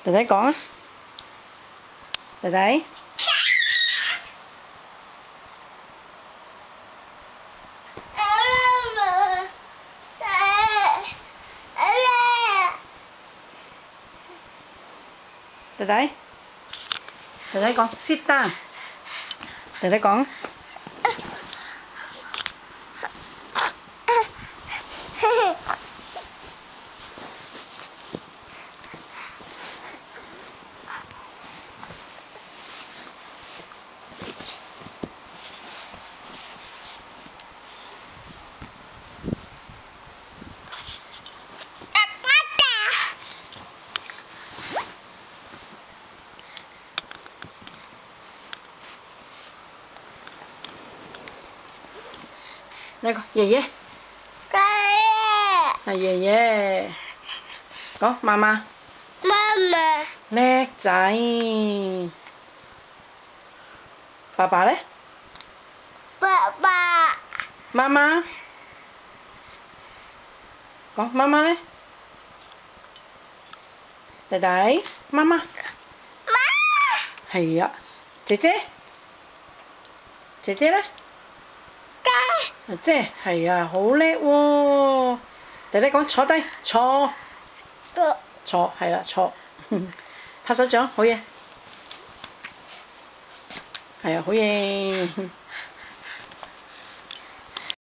弟弟講啊，弟弟。弟弟，弟弟講 sit down。弟弟講。你講爺爺，係爺爺。講媽媽，叻仔。爸爸咧？媽媽，講媽媽咧？弟弟，媽媽。係啊，姐姐，姐姐咧？姐係啊，好叻喎！弟弟講坐低，坐係啦，坐。拍手掌，好嘢。係啊，好嘢。